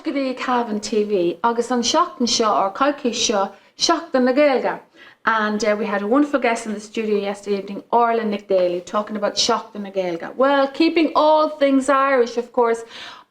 Tácht go dtí Cavan TV, agus an seachtain seo or caiici seo, seachtain na Gaeilge. And we had a wonderful guest in the studio yesterday evening, Orla Nick Daly, talking about seachtain na Gaeilge. Well, keeping all things Irish, of course,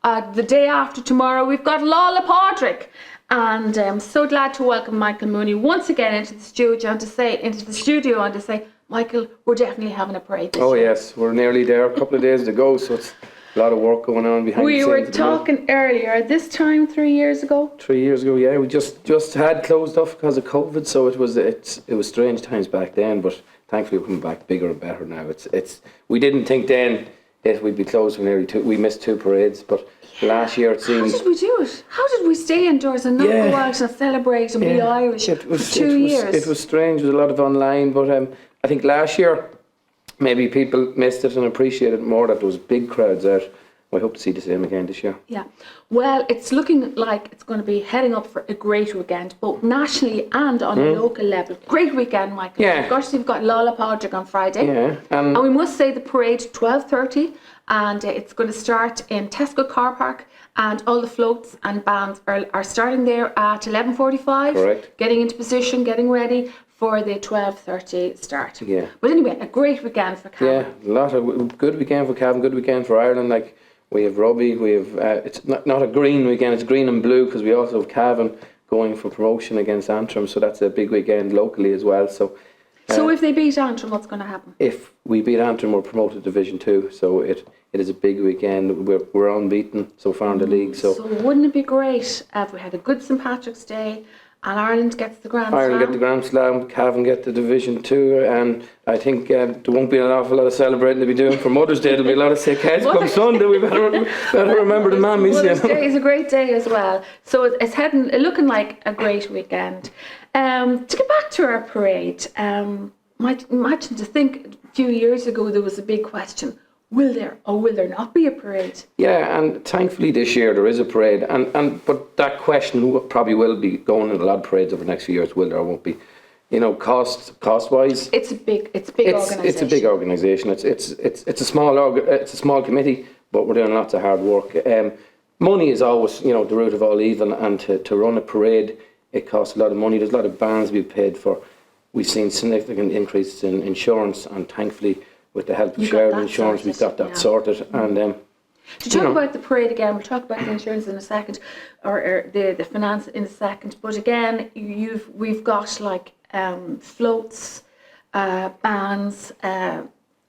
the day after tomorrow, we've got Lala Patrick. And I'm so glad to welcome Michael Mooney once again into the studio and to say, Michael, we're definitely having a parade this year. Yes, we're nearly there, a couple of days to go, so it's a lot of work going on behind the scenes. We were talking earlier, this time 3 years ago? 3 years ago, yeah. We just had closed off because of COVID, so it was strange times back then, but thankfully we're coming back bigger and better now. We didn't think then that we'd be closed for we missed 2 parades, but last year it seemed... How did we do it? How did we stay indoors and not go out and celebrate and be Irish for 2 years? It was strange, there was a lot of online, but I think last year maybe people missed it and appreciated more that there was big crowds out. I hope to see the same again this year. Yeah. Well, it's looking like it's going to be heading up for a great weekend, both nationally and on a local level. Great weekend, Michael. Yeah. Of course, you've got Lala Patrick on Friday. Yeah. And we must say the parade 12:30, and it's going to start in Tesco car park, and all the floats and bands are starting there at 11:45. Correct. Getting into position, getting ready for the 12:30 start. Yeah. But anyway, a great weekend for Cavan. Yeah, a lot of good weekend for Cavan, good weekend for Ireland. Like we have rugby, we have it's not a green weekend, it's green and blue because we also have Cavan going for promotion against Antrim, so that's a big weekend locally as well. So if they beat Antrim, what's going to happen? If we beat Antrim, we're promoted to Division 2, so it is a big weekend. We're unbeaten so far in the league. So wouldn't it be great if we had a good St Patrick's Day and Ireland gets the Grand Slam? Ireland get the Grand Slam, Cavan get the Division 2, and I think there won't be an awful lot of celebrating to be doing for Mother's Day. There'll be a lot of sick heads come Sunday. We better remember the mammies. Mother's Day is a great day as well. So it's looking like a great weekend. To get back to our parade, imagine to think a few years ago there was a big question. Will there or will there not be a parade? Yeah, and thankfully this year there is a parade, but that question probably will be going in a lot of parades over the next few years. Will there or won't be? You know, cost wise, it's a big organisation. It's a big organisation. It's a small committee, but we're doing lots of hard work. Money is always the root of all evil, and to run a parade, it costs a lot of money. There's a lot of bands we've paid for. We've seen significant increases in insurance, and thankfully, with the help of shared insurance, we've got that sorted. And to talk about the parade again, we'll talk about the insurance in a second, or the finance in a second. But again, we've got like floats, bands,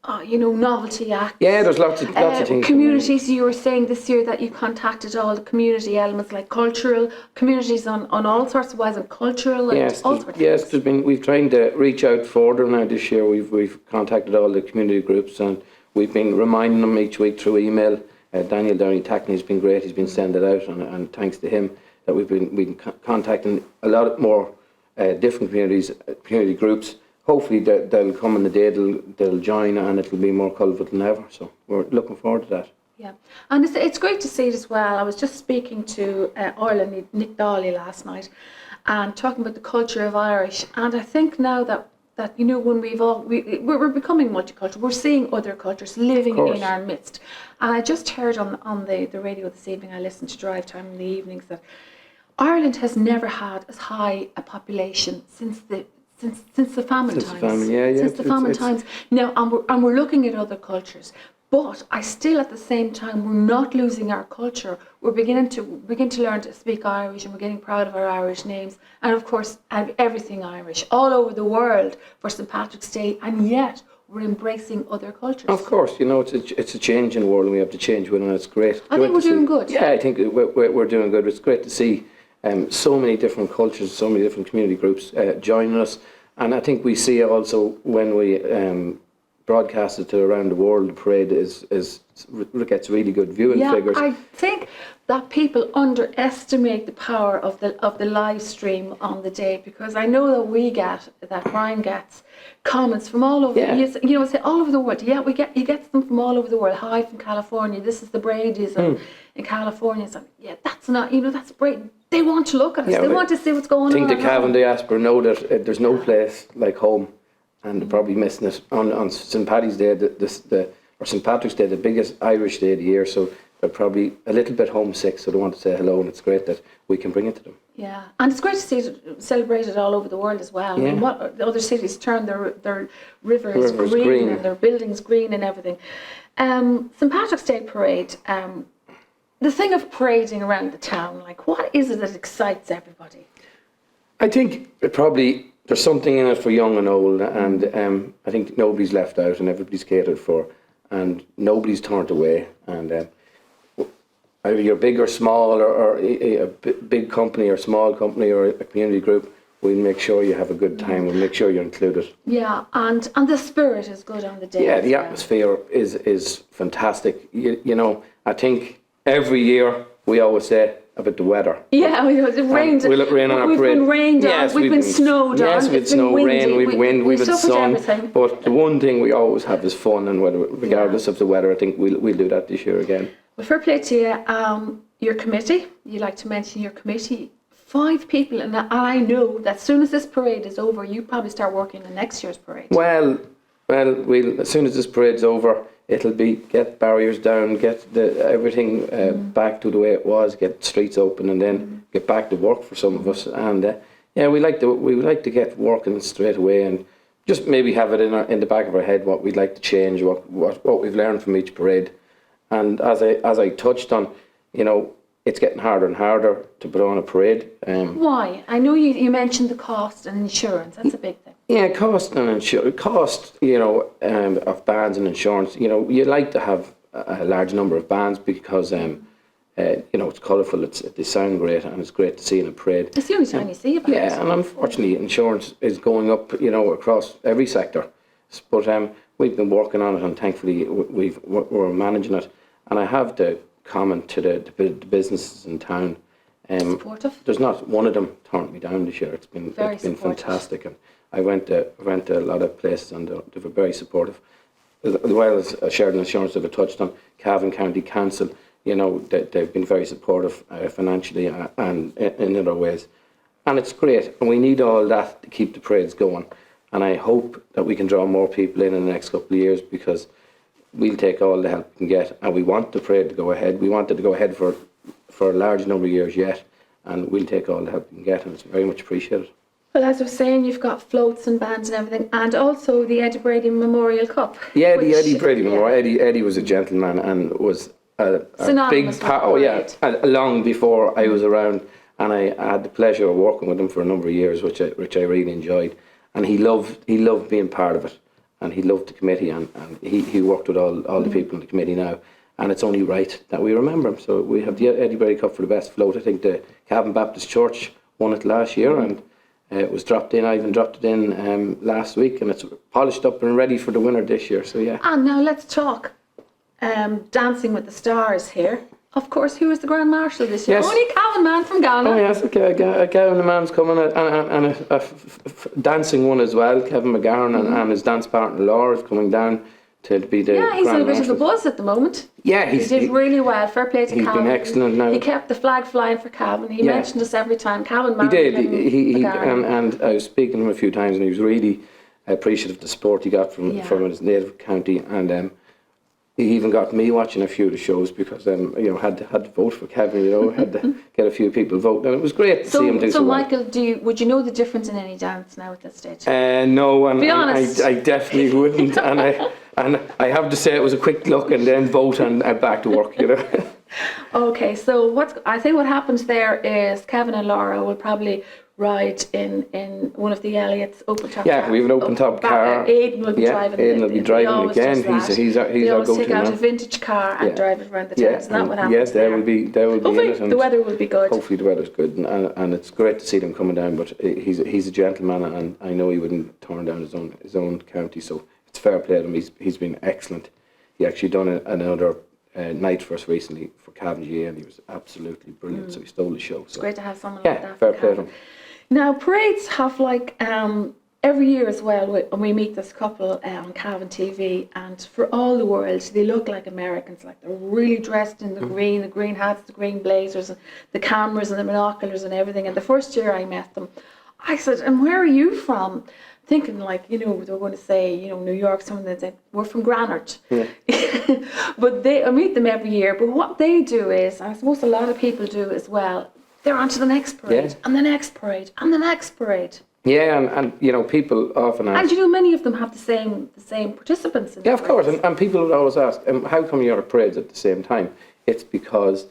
novelty acts. Yeah, there's lots of things. Communities. You were saying this year that you contacted all the community elements, like cultural communities on all sorts of ways, and cultural and all sorts of things. We've tried to reach out further now this year. We've contacted all the community groups, and we've been reminding them each week through email. Daniel Downey-Tackney has been great. He's been sending it out, and thanks to him that we've been contacting a lot more different community groups. Hopefully they'll come in the day, they'll join, and it'll be more colourful than ever. So we're looking forward to that. Yeah, and it's great to see it as well. I was just speaking to Orla Nick Daly last night, and talking about the culture of Irish. And I think now that when we're becoming multicultural, we're seeing other cultures living in our midst. And I just heard on the radio this evening, I listened to Drive Time in the evenings, that Ireland has never had as high a population since the famine times. Since the famine times. Now, and we're looking at other cultures, but I still, at the same time, we're not losing our culture. We're beginning to learn to speak Irish, and we're getting proud of our Irish names, and of course, everything Irish all over the world for St Patrick's Day, and yet we're embracing other cultures. Of course, it's a change in the world, and we have to change with it, and it's great. I think we're doing good. Yeah, I think we're doing good. It's great to see so many different cultures, so many different community groups joining us. And I think we see also when we broadcast it to around the world, the parade gets really good viewing figures. I think that people underestimate the power of the live stream on the day, because I know that Brian gets comments from all over. Say all over the world. Yeah, he gets them from all over the world. Hi from California. This is the Brady's in California. So that's not. That's great. They want to look at us. They want to see what's going on. I think the Cavan diaspora know that there's no place like home, and they're probably missing it on St Paddy's Day, or St Patrick's Day, the biggest Irish day of the year. So they're probably a little bit homesick, so they want to say hello, and it's great that we can bring it to them. Yeah, and it's great to see it celebrated all over the world as well. Yeah. I mean, what the other cities turn their rivers Rivers green, green. and their buildings green and everything. St. Patrick's Day parade. The thing of parading around the town, like, what is it that excites everybody? I think there's something in it for young and old, and I think nobody's left out and everybody's catered for, and nobody's turned away. And either you're big or small, or a big company or small company or a community group, we'll make sure you have a good time. We'll make sure you're included. Yeah, and the spirit is good on the day. Yeah, the atmosphere is fantastic. You know, I think every year we always say about the weather. Yeah, it rained. Will it rain on our we've parade? been rained on. Yes, we've been snowed on. Yes, we've had It's been snow, windy. rain, we've wind, we've had suffered sun. everything. But the one thing we always have is fun, and regardless of the weather, I think we'll do that this year again. Well, fair play to you. Your committee, you like to mention your committee, 5 people, and I know that as soon as this parade is over, you probably start working on next year's parade. Well, as soon as this parade's over, it'll be get barriers down, get everything back to the way it was, get streets open, and then get back to work for some of us. And yeah, we like to get working straight away, and just maybe have it in the back of our head what we'd like to change, what we've learned from each parade. And as I touched on, you know, it's getting harder and harder to put on a parade. Why? I know you mentioned the cost and insurance. That's a big thing. Yeah, cost and insurance. Cost, you know, of bands and insurance. You know, you like to have a large number of bands because, you know, it's colourful. They sound great, and it's great to see in a parade. It's the only time you see a band. Yeah, and unfortunately, insurance is going up, you know, across every sector. But we've been working on it, and thankfully we're managing it. And I have to comment to the businesses in town. Supportive. There's not one of them turned me down this year. It's been fantastic, and I went to a lot of places, and they were very supportive. As well as Sheridan Insurance that I touched on, Cavan County Council, you know, they've been very supportive financially and in other ways. And it's great, and we need all that to keep the parades going. And I hope that we can draw more people in the next couple of years, because we'll take all the help we can get, and we want the parade to go ahead. We want it to go ahead for a large number of years yet, and we'll take all the help we can get, and it's very much appreciated. Well, as I was saying, you've got floats and bands and everything, and also the Eddie Brady Memorial Cup. Yeah, the Eddie Brady Memorial. Eddie was a gentleman and was a big part. Oh yeah, long before I was around, and I had the pleasure of working with him for a number of years, which I really enjoyed. And he loved being part of it, and he loved the committee, and he worked with all the people in the committee now. And it's only right that we remember him. So we have the Eddie Brady Cup for the best float. I think the Cavan Baptist Church won it last year, and it was dropped in. Ivan dropped it in last week, and it's polished up and ready for the winner this year. So yeah. And now let's talk Dancing with the Stars here. Of course, who is the Grand Marshal this year? Yes. Only Cavan man from Ghana. Oh yes, okay. Cavan the man's coming, and a dancing one as well. Kevin McGarren and his dance partner Laura is coming down to be the Yeah, he's in a Grand bit of a Marshal. buzz at the moment. Yeah, He did really well. Fair play to he's Cavan. been excellent now. He kept the flag flying for Cavan. He mentioned us every time. Cavan man. He did. Kevin And I was speaking to him a few times, and he was really appreciative of the support he got from his native county, and he even got me watching a few of the shows, because you know, had to vote for Kevin. You know, had to get a few people vote, and it was great to see him do so well. Michael, would you know the difference in any dance now at this stage? No, and Be honest. I definitely wouldn't, and I have to say it was a quick look and then vote and back to work. You know. Okay, so I think what happens there is Kevin and Laura will probably ride in one of the Elliott's open top cars. Yeah, we have an open top car. Aidan will be driving. Aidan will be driving again. He's our they always go-to take out man. a vintage car and drive it around the town. Isn't that what happens? Yes, there will be Hopefully in it, and the weather will be good. Hopefully the weather's good, and it's great to see them coming down. But he's a gentleman, and I know he wouldn't turn down his own county. So it's fair play to him. He's been excellent. He actually done another night for us recently for Cavan GA, and he was absolutely brilliant. So he stole the show. It's great to have someone like that. Yeah, fair play to him. Now, parades have every year as well, we meet this couple on Cavan TV, and for all the world, they look like Americans, like they're really dressed in the green hats, the green blazers, and the cameras and the binoculars and everything. And the first year I met them, I said, "And where are you from?" thinking like, you know, they were going to say, you know, New York, someone that said, we're from Granard. Yeah. But I meet them every year. But what they do is, I suppose a lot of people do as well, they're on to the next parade, and the next parade, and the next parade. Yeah, and you know, people often ask. And you know, many of them have the same participants in the of course, parades. and people would always ask, how come you're at parades at the same time? It's because,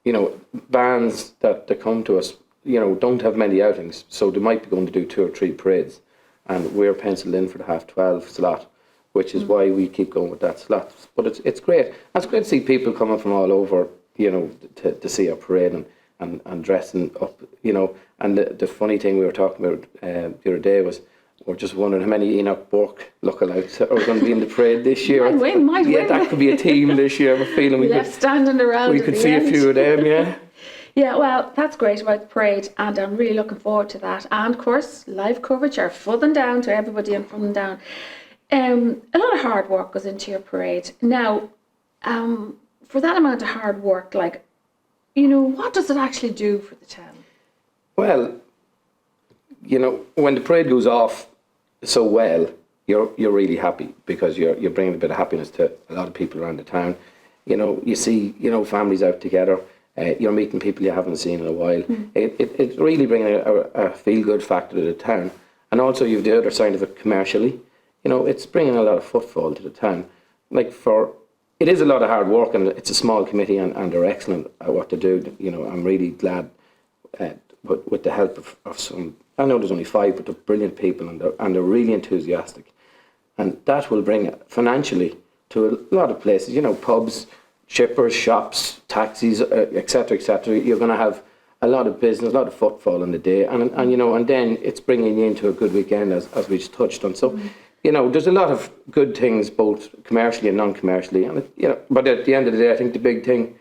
you know, bands that come to us, you know, don't have many outings, so they might be going to do 2 or 3 parades, and we're penciled in for the 12:30 slot, which is why we keep going with that slot. But it's great. And it's great to see people coming from all over, you know, to see our parade and dressing up, you know. And the funny thing we were talking about the other day was, we're just wondering how many Enoch Burke lookalikes are going to be in the parade this year. Might win. That could be a team this year. I'm feeling we left standing around. We could see a few of them, yeah. Yeah, well, that's great about the parade, and I'm really looking forward to that. And of course, live coverage, our Full and Down to everybody in Full and Down. A lot of hard work goes into your parade. Now, for that amount of hard work, like, you know, what does it actually do for the town? Well, you know, when the parade goes off so well, you're really happy, because you're bringing a bit of happiness to a lot of people around the town. You know, you see, you know, families out together. You're meeting people you haven't seen in a while. It's really bringing a feel-good factor to the town. And also you've the other side of it commercially. You know, it's bringing a lot of footfall to the town. It is a lot of hard work, and it's a small committee, and they're excellent at what they do. You know, I'm really glad with the help of some, I know there's only 5, but they're brilliant people, and they're really enthusiastic. And that will bring financially to a lot of places, you know, pubs, shippers, shops, taxis, etc., etc. You're going to have a lot of business, a lot of footfall in the day, and you know, and then it's bringing you into a good weekend, as we just touched on. So, you know, there's a lot of good things, both commercially and non-commercially, and you know, but at the end of the day, I think the big thing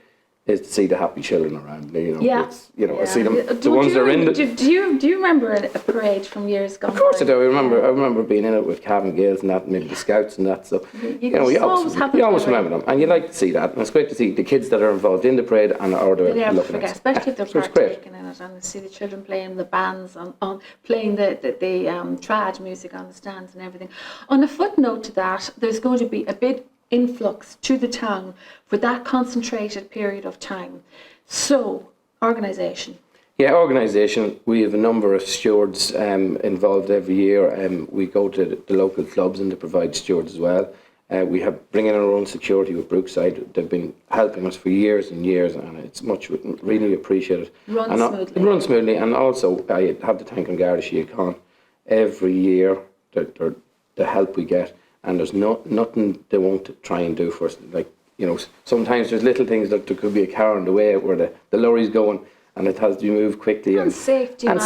is to see the happy children around. You know, I see them. The ones that are in. Do you remember a parade from years gone? Of course I do. I remember being in it with Cavan Gales and that, and maybe the Scouts and that. So you know, you always remember them, and you like to see that. And it's great to see the kids that are involved in the parade and are there looking at it. Especially if they're partaking in it, and to see the children playing the bands on playing the trad music on the stands and everything. On a footnote to that, there's going to be a big influx to the town for that concentrated period of time. So, organisation. Yeah, organisation. We have a number of stewards involved every year. We go to the local clubs and they provide stewards as well. We have bring in our own security with Brookside. They've been helping us for years and years, and it's really appreciated. Smoothly. It runs smoothly, and also I have to thank Garda Síochána every year, the help we get. And there's nothing they won't try and do for us. Like, you know, sometimes there's little things that there could be a car on the way where the lorry's going, and it has to be moved quickly. And safety. And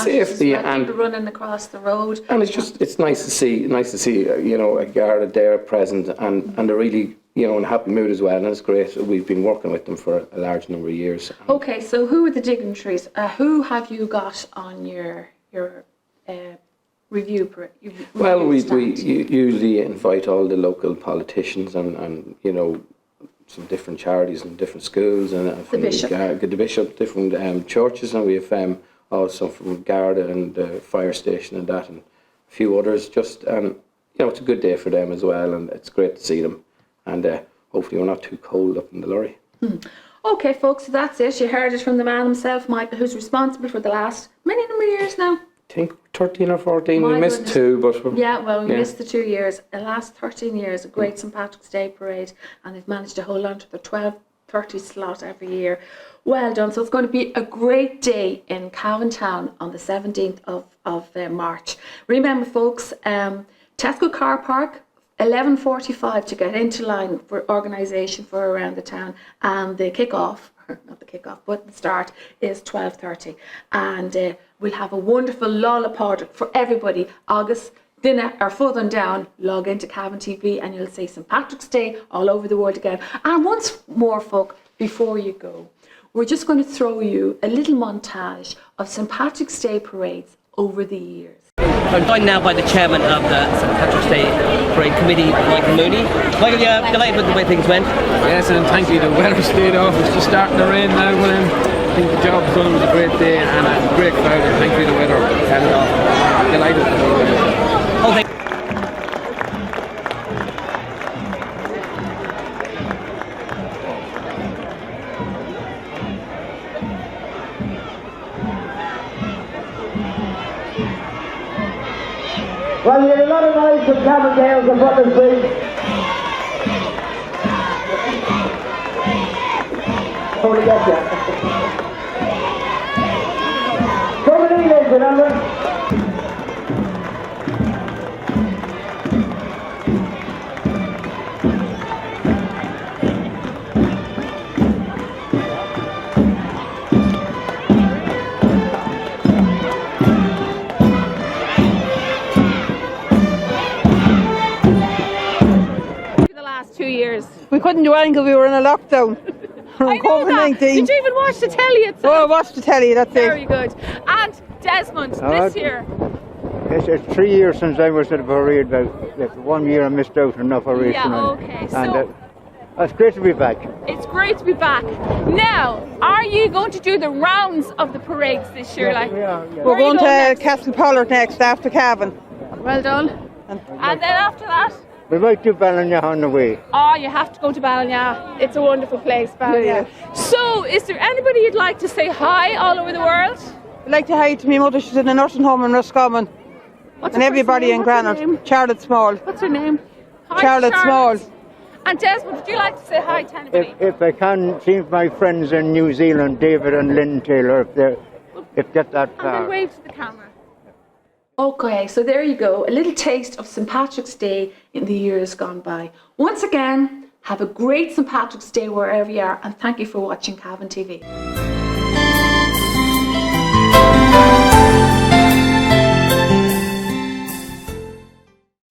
people running across the road. And it's nice to see, you know, a Garda there present, and they're really, you know, in a happy mood as well. And it's great. We've been working with them for a large number of years. Okay, so who are the dignitaries? Who have you got on your review? Well, we usually invite all the local politicians and you know, some different charities and different schools, and from the bishop, different churches, and we have also from Garda and the fire station and that, and a few others. Just you know, it's a good day for them as well, and it's great to see them, and hopefully we're not too cold up in the lorry. Okay, folks, so that's it. You heard it from the man himself, Michael, who's responsible for the last many number of years now. I think 13 or 14. We missed 2, but we missed the 2 years. The last 13 years, a great St Patrick's Day parade, and they've managed to hold on to the 12:30 slot every year. Well done. So it's going to be a great day in Cavan Town on the 17th of March. Remember, folks, Tesco Car Park, 11:45 to get into line for organisation for around the town, and the kick-off, not the kick-off, but the start is 12:30, and we'll have a wonderful lollapod for everybody. August dinner or Full and Down, log into Cavan TV and you'll see St Patrick's Day all over the world again. And once more, folk, before you go, we're just going to throw you a little montage of St Patrick's Day parades over the years. I'm joined now by the chairman of the St Patrick's Day Parade Committee, Michael Mooney. Michael, you're delighted with the way things went? Yes, and thank you. The weather stayed off. It's just starting to rain now, but I think the job's done. It was a great day and a great crowd, and thank you, the weather held off. Delighted. Okay. Well, you had a lot of noise from Cavan Gales in front of the screen. Come to get you. Come in, ladies and gentlemen. We couldn't do anything because we were in a lockdown. I know that. Did you even watch the telly itself? Oh, I watched the telly, that's Very it. good. And Desmond, this year. It's 3 years since I was at the parade, but 1 year I missed out on the parade. Yeah, okay. And it's great to be back. It's great to be back. Now, are you going to do the rounds of the parades this year? Yes, we are, yeah. We're going to Castle Pollard next, after Cavan. Well done. And then after that? We might do Ballina on the way. Oh, you have to go to Ballina. It's a wonderful place, Ballina. Yeah. So, is there anybody you'd like to say hi all over the world? I'd like to hi to my mother, she's in a nursing home in Roscommon. And everybody in Granite. Charlotte Small. What's her name? Hi, Charlotte Small. And Desmond, would you like to say hi to anybody? If I can, see my friends in New Zealand, David and Lynn Taylor, if get that And far. then wave to the camera. Okay, so there you go, a little taste of St. Patrick's Day in the years gone by. Once again, have a great St. Patrick's Day wherever you are, and thank you for watching Cavan TV.